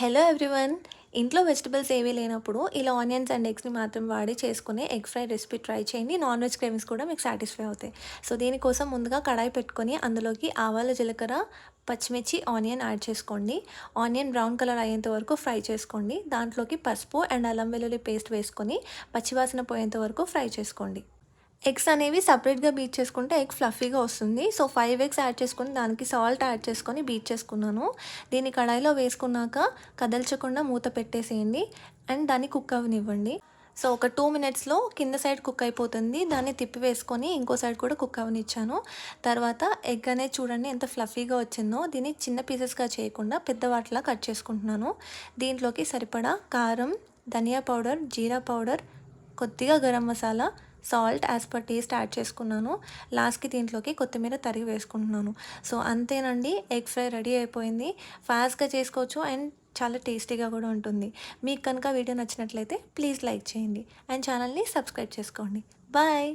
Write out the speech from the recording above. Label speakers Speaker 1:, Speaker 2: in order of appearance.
Speaker 1: Hello everyone. ఇంట్లో vegetables ఏవీ లేనప్పుడు ఇలా ఆనియన్స్ అండ్ ఎగ్స్ని మాత్రం వాడి చేసుకునే ఎగ్ ఫ్రై రెసిపీ ట్రై చేయండి. నాన్ వెజ్ క్రేవింగ్స్ కూడా మీకు సాటిస్ఫై అవుతాయి. సో దీనికోసం ముందుగా కడాయి పెట్టుకొని అందులోకి ఆవాలు, జీలకర్ర, పచ్చిమిర్చి, ఆనియన్ యాడ్ చేసుకోండి. ఆనియన్ బ్రౌన్ కలర్ అయ్యేంత వరకు ఫ్రై చేసుకోండి. దాంట్లోకి పసుపు అండ్ అల్లం వెల్లుల్లి పేస్ట్ వేసుకొని పచ్చివాసన పోయేంత వరకు ఫ్రై చేసుకోండి. ఎగ్స్ అనేవి సపరేట్గా బీట్ చేసుకుంటే ఎగ్ ఫ్లఫీగా వస్తుంది. సో 5 ఎగ్స్ యాడ్ చేసుకొని దానికి సాల్ట్ యాడ్ చేసుకొని బీట్ చేసుకున్నాను. దీన్ని కడాయిలో వేసుకున్నాక కదల్చకుండా మూత పెట్టేసేయండి అండ్ దాన్ని కుక్ అవ్వనివ్వండి. సో ఒక 2 మినిట్స్లో కింద సైడ్ కుక్ అయిపోతుంది. దాన్ని తిప్పి వేసుకొని ఇంకో సైడ్ కూడా కుక్ అవ్వనిచ్చాను. తర్వాత ఎగ్ అనేది చూడండి ఎంత ఫ్లఫీగా వచ్చిందో. దీన్ని చిన్న పీసెస్గా చేయకుండా పెద్ద వాటిలా కట్ చేసుకుంటున్నాను. దీంట్లోకి సరిపడా కారం, ధనియా పౌడర్, జీరా పౌడర్, కొద్దిగా garam masala, salt as per taste add చేసుకున్నాను. లాస్ట్కి దీంట్లోకి కొత్తిమీర తరిగి వేసుకుంటున్నాను. సో అంతేనండి, ఎగ్ ఫ్రై రెడీ అయిపోయింది. ఫాస్ట్గా చేసుకోవచ్చు అండ్ చాలా టేస్టీగా కూడా ఉంటుంది. మీకు కనుక వీడియో నచ్చినట్లయితే ప్లీజ్ లైక్ చేయండి అండ్ ఛానల్ని సబ్స్క్రైబ్ చేసుకోండి. బాయ్.